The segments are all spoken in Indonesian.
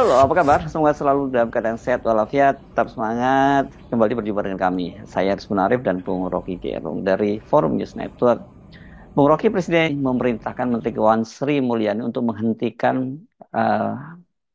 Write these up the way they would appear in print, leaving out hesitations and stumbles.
Halo, apa kabar? Semoga selalu dalam keadaan sehat walafiat, tetap semangat. Kembali berjumpa dengan kami. Saya Aris Munarif dan Bung Rocky Gerung dari Forum News Network. Bung Rocky, Presiden memerintahkan Menteri Keuangan Sri Mulyani untuk menghentikan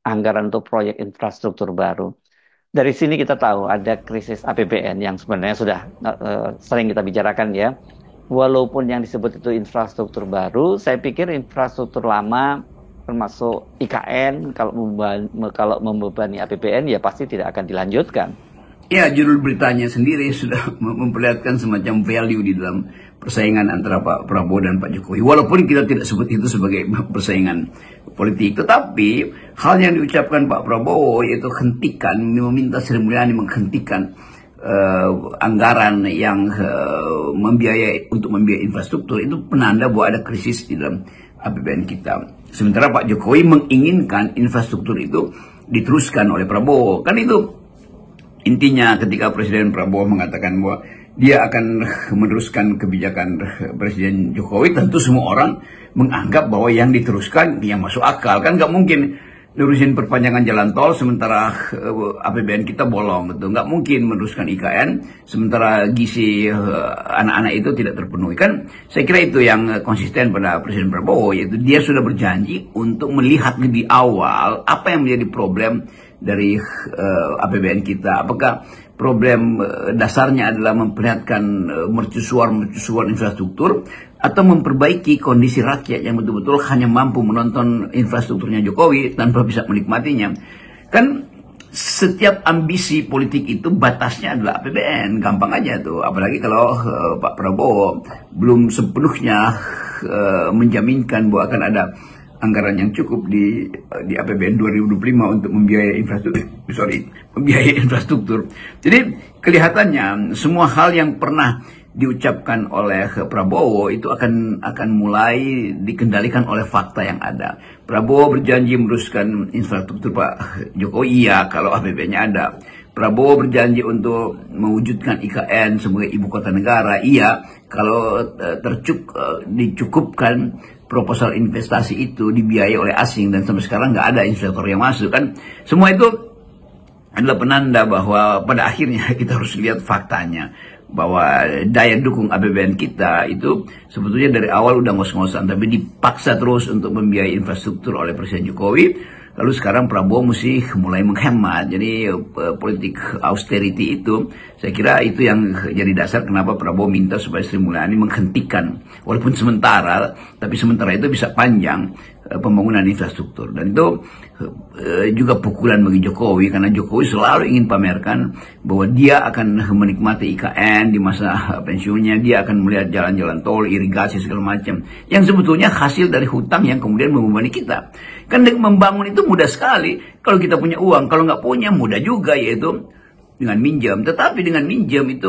anggaran untuk proyek infrastruktur baru. Dari sini kita tahu ada krisis APBN yang sebenarnya sudah sering kita bicarakan ya. Walaupun yang disebut itu infrastruktur baru, saya pikir infrastruktur lama termasuk IKN kalau membebani APBN ya pasti tidak akan dilanjutkan. Ya, judul beritanya sendiri sudah memperlihatkan semacam value di dalam persaingan antara Pak Prabowo dan Pak Jokowi. Walaupun kita tidak sebut itu sebagai persaingan politik, tetapi hal yang diucapkan Pak Prabowo yaitu hentikan, meminta Sri Mulyani menghentikan anggaran yang untuk membiayai infrastruktur, itu penanda bahwa ada krisis di dalam APBN kita. Sementara Pak Jokowi menginginkan infrastruktur itu diteruskan oleh Prabowo. Kan itu intinya ketika Presiden Prabowo mengatakan bahwa dia akan meneruskan kebijakan Presiden Jokowi, tentu semua orang menganggap bahwa yang diteruskan yang masuk akal. Kan nggak mungkin nerusin perpanjangan jalan tol sementara APBN kita bolong gitu. Nggak mungkin meneruskan IKN sementara gizi anak-anak itu tidak terpenuhi. Kan saya kira itu yang konsisten pada Presiden Prabowo, yaitu dia sudah berjanji untuk melihat lebih awal apa yang menjadi problem dari APBN kita. Apakah problem dasarnya adalah memperlihatkan mercusuar infrastruktur, atau memperbaiki kondisi rakyat yang betul-betul hanya mampu menonton infrastrukturnya Jokowi tanpa bisa menikmatinya. Kan setiap ambisi politik itu batasnya adalah APBN, gampang aja tuh. Apalagi kalau Pak Prabowo belum sepenuhnya menjaminkan bahwa akan ada anggaran yang cukup di APBN 2025 untuk membiayai infrastruktur. Jadi kelihatannya semua hal yang pernah diucapkan oleh Prabowo itu akan mulai dikendalikan oleh fakta yang ada. Prabowo berjanji meneruskan infrastruktur Pak Jokowi, iya kalau APBN-nya ada. Prabowo berjanji untuk mewujudkan IKN sebagai ibu kota negara, iya kalau dicukupkan proposal investasi itu dibiayai oleh asing, dan sampai sekarang nggak ada investor yang masuk. Kan semua itu adalah penanda bahwa pada akhirnya kita harus lihat faktanya, bahwa daya dukung APBN kita itu sebetulnya dari awal udah ngos-ngosan, tapi dipaksa terus untuk membiayai infrastruktur oleh Presiden Jokowi. Lalu sekarang Prabowo mesti mulai menghemat. Jadi politik austerity itu, saya kira itu yang jadi dasar kenapa Prabowo minta supaya Sri Mulyani menghentikan, walaupun sementara, tapi sementara itu bisa panjang pembangunan infrastruktur. Dan itu juga pukulan bagi Jokowi, karena Jokowi selalu ingin pamerkan bahwa dia akan menikmati IKN di masa pensiunnya, dia akan melihat jalan-jalan tol, irigasi segala macam, yang sebetulnya hasil dari hutang yang kemudian membebani kita. Kan membangun itu mudah sekali kalau kita punya uang, kalau nggak punya mudah juga, yaitu dengan minjam. Tetapi dengan minjam itu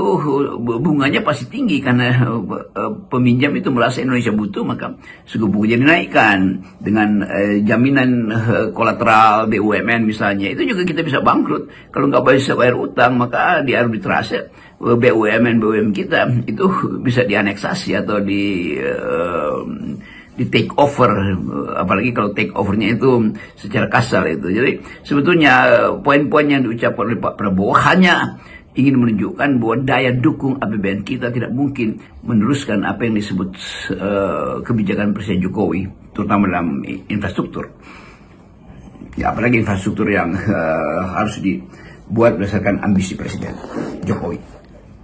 bunganya pasti tinggi, karena peminjam itu merasa Indonesia butuh, maka suku bunga dinaikkan. Dengan jaminan kolateral BUMN misalnya, itu juga kita bisa bangkrut. Kalau nggak bisa bayar utang, maka di arbitrase BUMN kita itu bisa dianeksasi atau di take over, apalagi kalau take overnya itu secara kasar itu. Jadi sebetulnya poin-poin yang diucapkan oleh Pak Prabowo hanya ingin menunjukkan bahwa daya dukung APBN kita tidak mungkin meneruskan apa yang disebut kebijakan Presiden Jokowi, terutama dalam infrastruktur. Ya, apalagi infrastruktur yang harus dibuat berdasarkan ambisi Presiden Jokowi.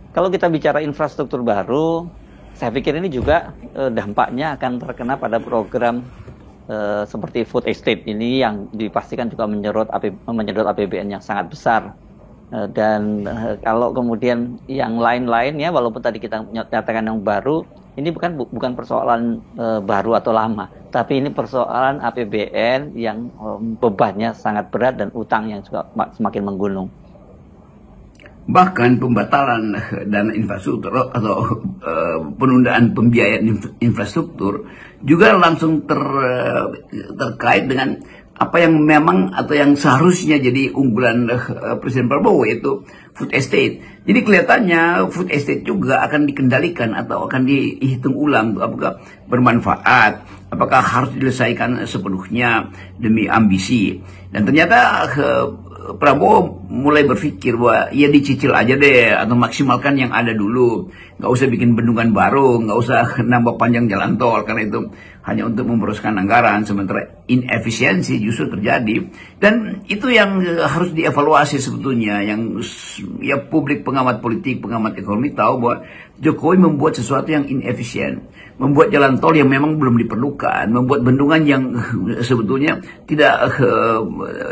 Kalau kita bicara infrastruktur baru, saya pikir ini juga dampaknya akan terkena pada program seperti food estate ini, yang dipastikan juga menyedot APBN yang sangat besar. Dan kalau kemudian yang lain-lain ya, walaupun tadi kita nyatakan yang baru, ini bukan persoalan baru atau lama, tapi ini persoalan APBN yang bebannya sangat berat dan utang yang juga semakin menggunung. Bahkan pembatalan dana infrastruktur atau penundaan pembiayaan infrastruktur juga langsung terkait dengan apa yang memang atau yang seharusnya jadi unggulan Presiden Prabowo, yaitu food estate. Jadi kelihatannya food estate juga akan dikendalikan atau akan dihitung ulang, apakah bermanfaat, apakah harus diselesaikan sepenuhnya demi ambisi. Dan ternyata Prabowo mulai berpikir bahwa ya dicicil aja deh, atau maksimalkan yang ada dulu, nggak usah bikin bendungan baru, nggak usah nambah panjang jalan tol, karena itu hanya untuk memboroskan anggaran, sementara inefisiensi justru terjadi. Dan itu yang harus dievaluasi sebetulnya, yang ya publik, pengamat politik, pengamat ekonomi tahu bahwa Jokowi membuat sesuatu yang inefisien, membuat jalan tol yang memang belum diperlukan, membuat bendungan yang sebetulnya tidak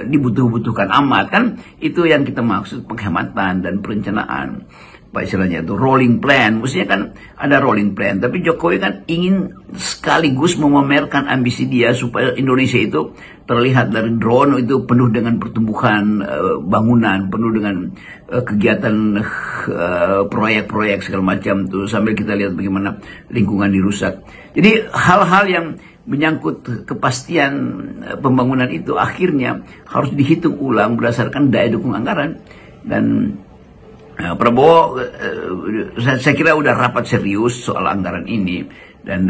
dibutuhkan amat. Kan itu yang kita maksud penghematan dan perencanaan. Pak istilahnya itu rolling plan, mestinya kan ada rolling plan, tapi Jokowi kan ingin sekaligus memamerkan ambisi dia supaya Indonesia itu terlihat dari drone itu penuh dengan pertumbuhan bangunan, penuh dengan kegiatan proyek-proyek segala macam tuh, sambil kita lihat bagaimana lingkungan dirusak. Jadi hal-hal yang menyangkut kepastian pembangunan itu akhirnya harus dihitung ulang berdasarkan daya dukung anggaran. Dan Prabowo saya kira udah rapat serius soal anggaran ini, dan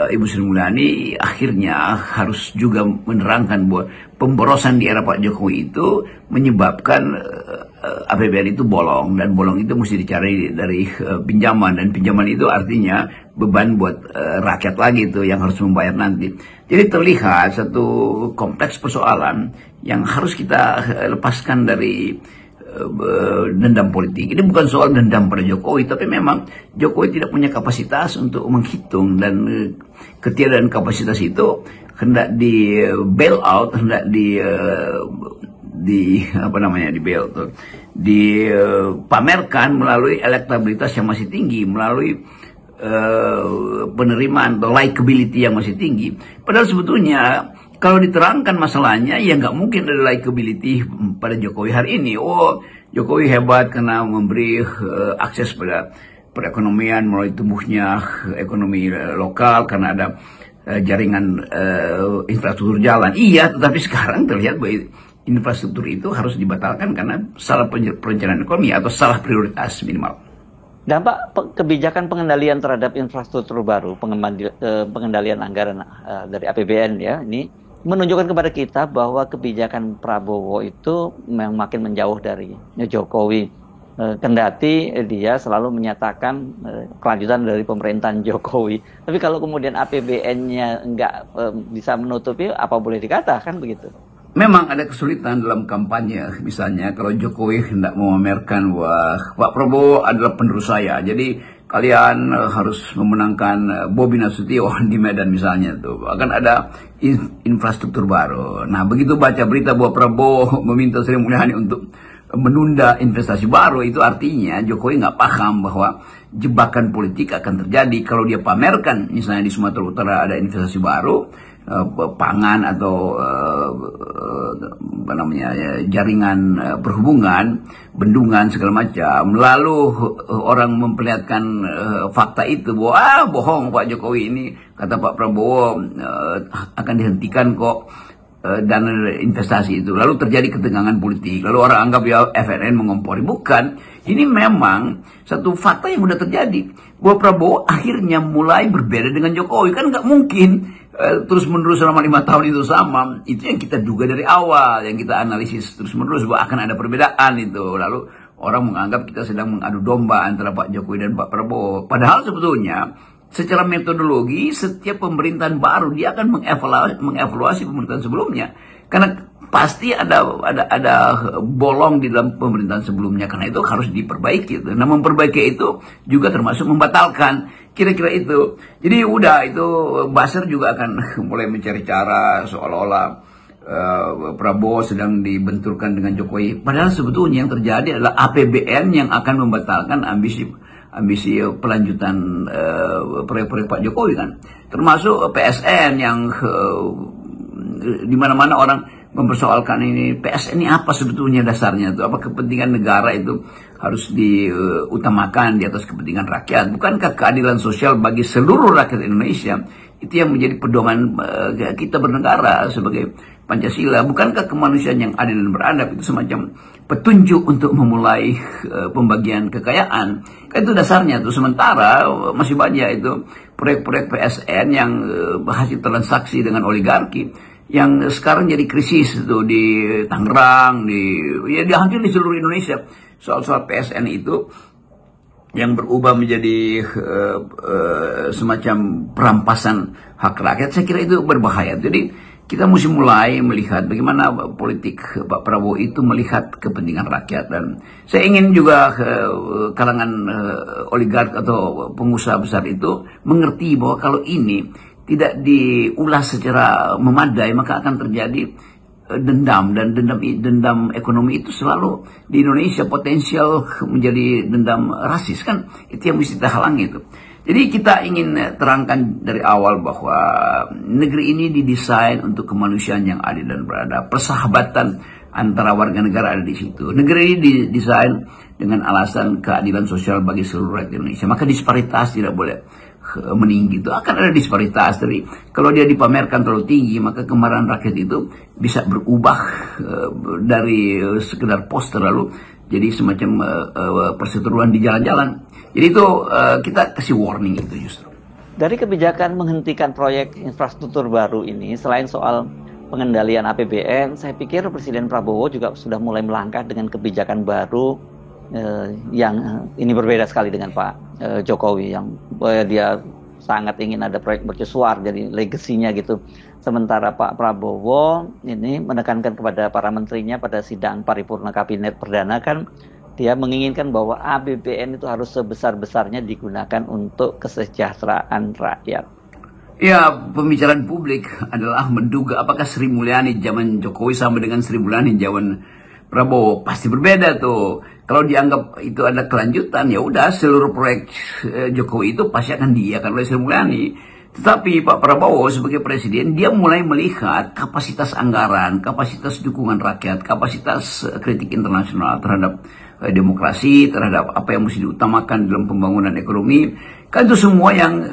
Ibu Sri Mulyani akhirnya harus juga menerangkan bahwa pemborosan di era Pak Jokowi itu menyebabkan APBN itu bolong, dan bolong itu mesti dicari dari pinjaman, dan pinjaman itu artinya beban buat rakyat lagi itu yang harus membayar nanti. Jadi terlihat satu kompleks persoalan yang harus kita lepaskan dari dendam politik. Ini bukan soal dendam pada Jokowi, tapi memang Jokowi tidak punya kapasitas untuk menghitung, dan ketiadaan kapasitas itu hendak di bail out, hendak dipamerkan melalui elektabilitas yang masih tinggi, melalui penerimaan atau likability yang masih tinggi. Padahal sebetulnya kalau diterangkan masalahnya, ya nggak mungkin ada likability pada Jokowi hari ini. Oh, Jokowi hebat karena memberi akses pada perekonomian melalui tumbuhnya ekonomi lokal, karena ada jaringan infrastruktur jalan. Iya, tetapi sekarang terlihat bahwa infrastruktur itu harus dibatalkan karena salah perencanaan ekonomi atau salah prioritas minimal. Dampak kebijakan pengendalian terhadap infrastruktur baru, pengendalian anggaran dari APBN ya, ini menunjukkan kepada kita bahwa kebijakan Prabowo itu memang makin menjauh dari Jokowi. Kendati dia selalu menyatakan kelanjutan dari pemerintahan Jokowi. Tapi kalau kemudian APBN-nya nggak bisa menutupi, apa boleh dikatakan begitu? Memang ada kesulitan dalam kampanye. Misalnya kalau Jokowi hendak memamerkan bahwa Pak Prabowo adalah penerus saya, jadi kalian harus memenangkan Bobi Nasution di Medan misalnya, tuh akan ada infrastruktur baru. Nah, begitu baca berita bahwa Prabowo meminta Sri Mulyani untuk menunda investasi baru, itu artinya Jokowi nggak paham bahwa jebakan politik akan terjadi kalau dia pamerkan misalnya di Sumatera Utara ada investasi baru, pangan atau jaringan perhubungan, bendungan segala macam, lalu orang memperlihatkan fakta itu bahwa bohong Pak Jokowi ini, kata Pak Prabowo akan dihentikan kok dana investasi itu, lalu terjadi ketegangan politik, lalu orang anggap ya FNN mengompori. Bukan, ini memang satu fakta yang sudah terjadi bahwa Prabowo akhirnya mulai berbeda dengan Jokowi. Kan nggak mungkin terus menerus selama 5 tahun itu sama. Itu yang kita duga dari awal, yang kita analisis terus menerus bahwa akan ada perbedaan itu. Lalu orang menganggap kita sedang mengadu domba antara Pak Jokowi dan Pak Prabowo. Padahal sebetulnya secara metodologi setiap pemerintahan baru dia akan mengevaluasi pemerintahan sebelumnya, karena pasti ada bolong di dalam pemerintahan sebelumnya, karena itu harus diperbaiki. Nah, memperbaiki itu juga termasuk membatalkan, kira-kira itu. Jadi udah itu Basir juga akan mulai mencari cara seolah-olah Prabowo sedang dibenturkan dengan Jokowi. Padahal sebetulnya yang terjadi adalah APBN yang akan membatalkan ambisi pelanjutan proyek-proyek Pak Jokowi kan, termasuk PSN yang di mana-mana orang mempersoalkan ini. PSN ini apa sebetulnya dasarnya itu? Apa kepentingan negara itu harus diutamakan di atas kepentingan rakyat? Bukankah keadilan sosial bagi seluruh rakyat Indonesia itu yang menjadi pedoman kita bernegara sebagai Pancasila, bukankah kemanusiaan yang adil dan beradab itu semacam petunjuk untuk memulai pembagian kekayaan? Kan itu dasarnya tuh. Sementara masih banyak itu proyek-proyek PSN yang hasil transaksi dengan oligarki yang sekarang jadi krisis itu di Tangerang, di hampir di seluruh Indonesia. Soal-soal PSN itu yang berubah menjadi semacam perampasan hak rakyat, saya kira itu berbahaya. Jadi kita mesti mulai melihat bagaimana politik Pak Prabowo itu melihat kepentingan rakyat. Dan saya ingin juga kalangan oligark atau pengusaha besar itu mengerti bahwa kalau ini tidak diulas secara memadai, maka akan terjadi dendam. Dan dendam ekonomi itu selalu di Indonesia potensial menjadi dendam rasis, kan itu yang mesti kita halangi itu. Jadi kita ingin terangkan dari awal bahwa negeri ini didesain untuk kemanusiaan yang adil dan beradab. Persahabatan antara warga negara ada di situ. Negeri ini didesain dengan alasan keadilan sosial bagi seluruh rakyat Indonesia. Maka disparitas tidak boleh meninggi. Itu akan ada disparitas. Tapi kalau dia dipamerkan terlalu tinggi, maka kemarahan rakyat itu bisa berubah dari sekedar poster lalu jadi semacam perseteruan di jalan-jalan. Jadi itu kita kasih warning itu justru. Dari kebijakan menghentikan proyek infrastruktur baru ini, selain soal pengendalian APBN, saya pikir Presiden Prabowo juga sudah mulai melangkah dengan kebijakan baru yang ini berbeda sekali dengan Pak Jokowi, yang dia sangat ingin ada proyek mercusuar, jadi legasinya gitu. Sementara Pak Prabowo ini menekankan kepada para menterinya pada sidang paripurna kabinet perdana, kan dia menginginkan bahwa APBN itu harus sebesar-besarnya digunakan untuk kesejahteraan rakyat. Ya, pembicaraan publik adalah menduga apakah Sri Mulyani zaman Jokowi sama dengan Sri Mulyani zaman Prabowo. Pasti berbeda tuh. Kalau dianggap itu ada kelanjutan, ya udah seluruh proyek Jokowi itu pasti akan diiakan oleh Sri Mulyani. Tetapi Pak Prabowo sebagai presiden, dia mulai melihat kapasitas anggaran, kapasitas dukungan rakyat, kapasitas kritik internasional terhadap demokrasi, terhadap apa yang mesti diutamakan dalam pembangunan ekonomi. Kan itu semua yang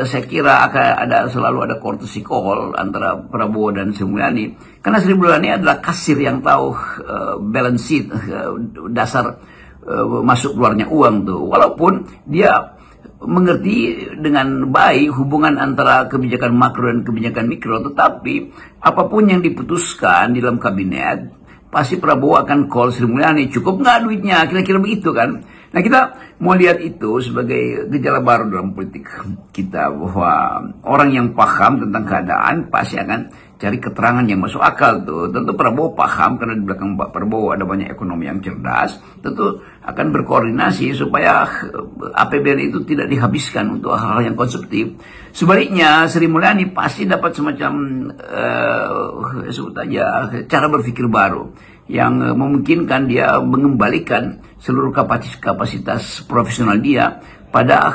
saya kira akan selalu ada courtesy call antara Prabowo dan Sri Mulyani. Karena Sri Mulyani adalah kasir yang tahu balance sheet, dasar masuk keluarnya uang tuh. Walaupun dia mengerti dengan baik hubungan antara kebijakan makro dan kebijakan mikro, tetapi apapun yang diputuskan di dalam kabinet, pasti Prabowo akan call Sri Mulyani, cukup nggak duitnya, kira-kira begitu kan. Nah, kita mau lihat itu sebagai gejala baru dalam politik kita, bahwa orang yang paham tentang keadaan pasti akan cari keterangan yang masuk akal tuh. Tentu Prabowo paham karena di belakang Pak Prabowo ada banyak ekonomi yang cerdas. Tentu akan berkoordinasi supaya APBN itu tidak dihabiskan untuk hal-hal yang konsumtif. Sebaliknya Sri Mulyani pasti dapat semacam sebut aja cara berpikir baru yang memungkinkan dia mengembalikan seluruh kapasitas profesional dia pada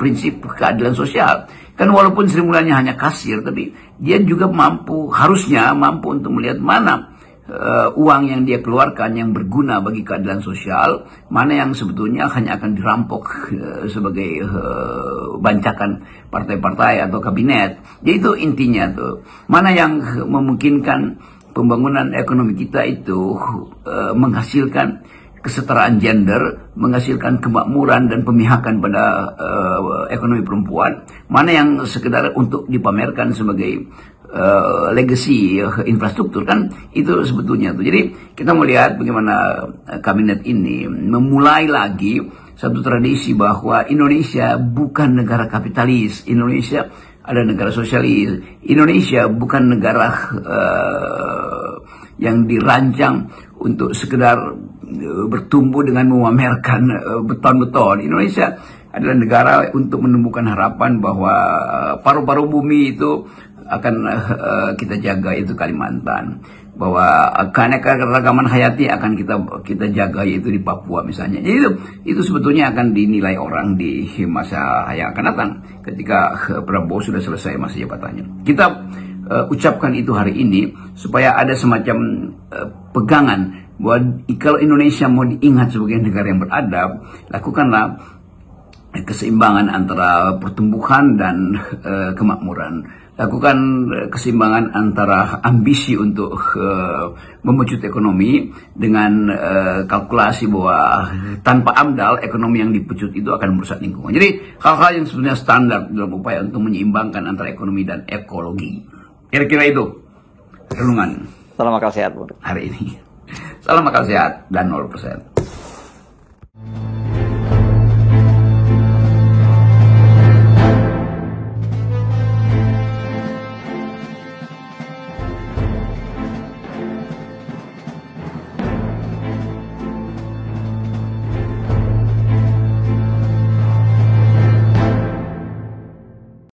prinsip keadilan sosial. Kan walaupun Sri Mulyani hanya kasir, tapi dia juga harusnya mampu untuk melihat mana uang yang dia keluarkan yang berguna bagi keadilan sosial, mana yang sebetulnya hanya akan dirampok sebagai bancakan partai-partai atau kabinet. Jadi itu intinya tuh. Mana yang memungkinkan pembangunan ekonomi kita itu menghasilkan kesetaraan gender, menghasilkan kemakmuran dan pemihakan pada ekonomi perempuan, mana yang sekedar untuk dipamerkan sebagai legacy infrastruktur, kan itu sebetulnya tuh. Jadi kita melihat bagaimana kabinet ini memulai lagi satu tradisi bahwa Indonesia bukan negara kapitalis, Indonesia ada negara sosialis, Indonesia bukan negara yang dirancang untuk sekedar bertumbuh dengan memamerkan beton-beton. Indonesia adalah negara untuk menumbuhkan harapan bahwa paru-paru bumi itu akan kita jaga, itu Kalimantan, bahwa keanekaragaman hayati akan kita jaga, yaitu di Papua misalnya. Jadi itu sebetulnya akan dinilai orang di masa yang akan datang ketika Prabowo sudah selesai masa jabatannya. Kita ucapkan itu hari ini supaya ada semacam pegangan bahwa kalau Indonesia mau diingat sebagai negara yang beradab, lakukanlah keseimbangan antara pertumbuhan dan kemakmuran. lakukan keseimbangan antara ambisi untuk memecut ekonomi dengan kalkulasi bahwa tanpa AMDAL ekonomi yang dipecut itu akan merusak lingkungan. Jadi hal-hal yang sebenarnya standar dalam upaya untuk menyeimbangkan antara ekonomi dan ekologi. Kira-kira itu renungan Salam akal sehat, Bu. hari ini. Salam akal sehat dan 0%.